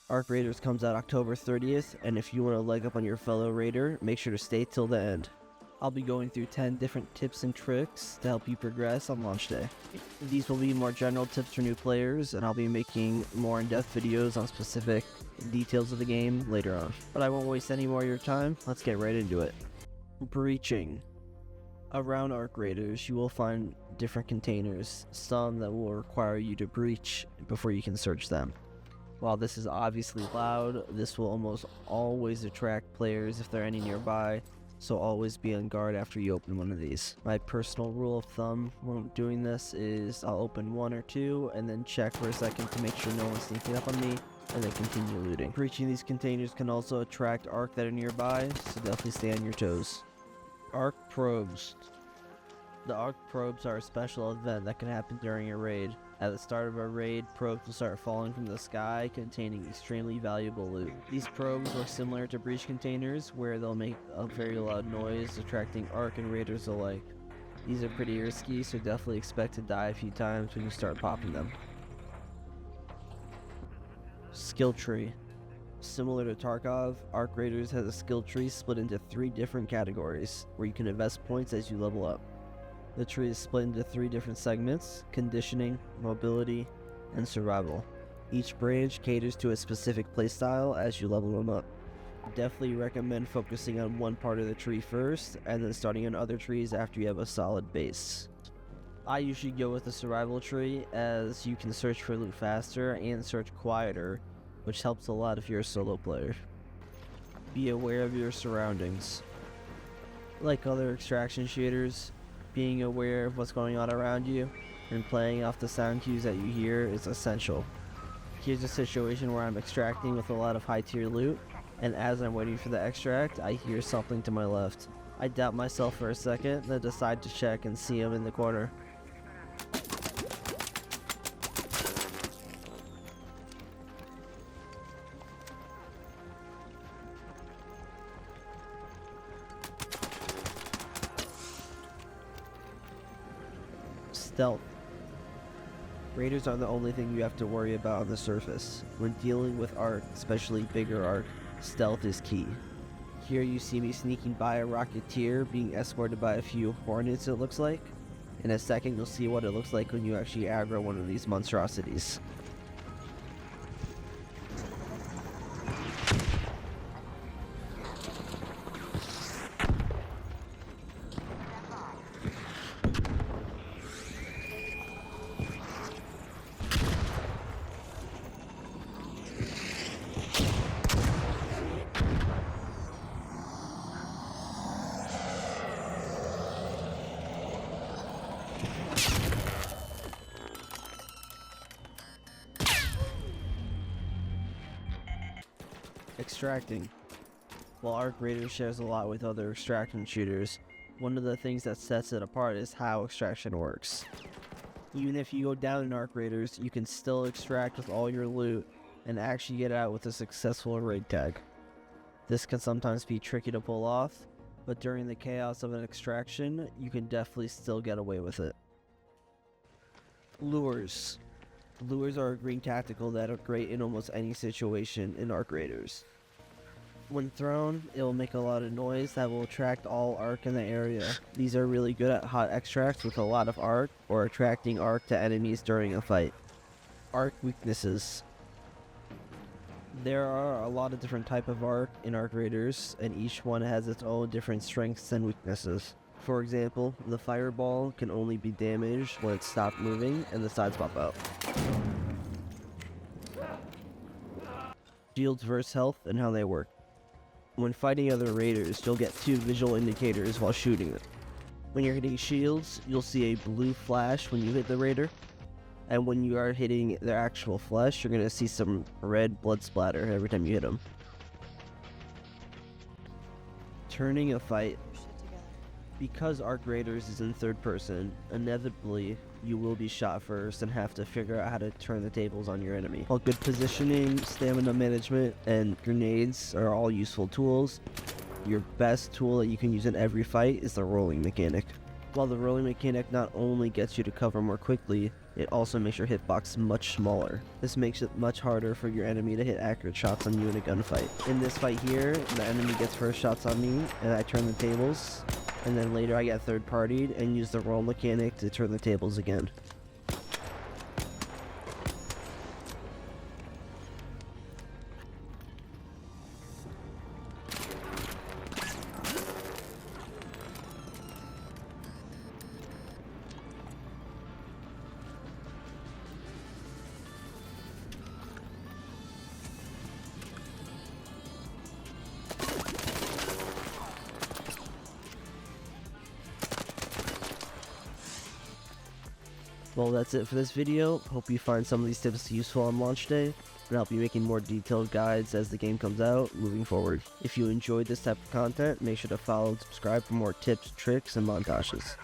Arc Raiders comes out October 30th, and if you want to leg up on your fellow Raider, make sure to stay till the end. I'll be going through 10 different tips and tricks to help you progress on launch day. These will be more general tips for new players, and I'll be making more in-depth videos on specific details of the game later on. But I won't waste any more of your time, let's get right into it. Breaching. Around Arc Raiders, you will find different containers, some that will require you to breach before you can search them. While this is obviously loud, this will almost always attract players if there are any nearby, so always be on guard after you open one of these. My personal rule of thumb when doing this is I'll open one or two and then check for a second to make sure no one's sneaking up on me, and then continue looting. Breaching these containers can also attract Arc that are nearby, so definitely stay on your toes. Arc Probes. The Arc Probes are a special event that can happen during a raid. At the start of a raid, probes will start falling from the sky containing extremely valuable loot. These probes are similar to breach containers, where they'll make a very loud noise, attracting Arc and Raiders alike. These are pretty risky, so definitely expect to die a few times when you start popping them. Skill Tree. Similar to Tarkov, Arc Raiders has a skill tree split into 3 different categories, where you can invest points as you level up. The tree is split into 3 different segments: conditioning, mobility, and survival. Each branch caters to a specific playstyle as you level them up. Definitely recommend focusing on one part of the tree first, and then starting on other trees after you have a solid base. I usually go with the survival tree, as you can search for loot faster and search quieter, which helps a lot if you're a solo player. Be aware of your surroundings. Like other extraction shooters, being aware of what's going on around you and playing off the sound cues that you hear is essential. Here's a situation where I'm extracting with a lot of high tier loot, and as I'm waiting for the extract, I hear something to my left. I doubt myself for a second, then decide to check and see him in the corner. Stealth. Raiders are the only thing you have to worry about on the surface. When dealing with Arc, especially bigger Arc, stealth is key. Here you see me sneaking by a Rocketeer being escorted by a few Hornets, it looks like. In a second you'll see what it looks like when you actually aggro one of these monstrosities. Extracting. While Arc Raiders shares a lot with other extraction shooters, one of the things that sets it apart is how extraction works. Even if you go down in Arc Raiders, you can still extract with all your loot and actually get out with a successful raid tag. This can sometimes be tricky to pull off, but during the chaos of an extraction, you can definitely still get away with it. Lures. Lures are a green tactical that are great in almost any situation in Arc Raiders. When thrown, it will make a lot of noise that will attract all Arc in the area. These are really good at hot extracts with a lot of Arc, or attracting Arc to enemies during a fight. Arc weaknesses. There are a lot of different types of Arc in Arc Raiders, and each one has its own different strengths and weaknesses. For example, the fireball can only be damaged when it stopped moving and the sides pop out. Shields versus health and how they work. When fighting other raiders, you'll get 2 visual indicators while shooting them. When you're hitting shields, you'll see a blue flash when you hit the raider, and when you are hitting their actual flesh, you're going to see some red blood splatter every time you hit them. Turning a fight. Because Arc Raiders is in third person, inevitably you will be shot first and have to figure out how to turn the tables on your enemy. While good positioning, stamina management, and grenades are all useful tools, your best tool that you can use in every fight is the rolling mechanic. While the rolling mechanic not only gets you to cover more quickly, It also makes your hitbox much smaller. This makes it much harder for your enemy to hit accurate shots on you in a gunfight. In this fight here, the enemy gets first shots on me, and I turn the tables, and then later I get third partied and use the roll mechanic to turn the tables again. Well, that's it for this video. Hope you find some of these tips useful on launch day, and I'll be making more detailed guides as the game comes out moving forward. If you enjoyed this type of content, make sure to follow and subscribe for more tips, tricks, and montages.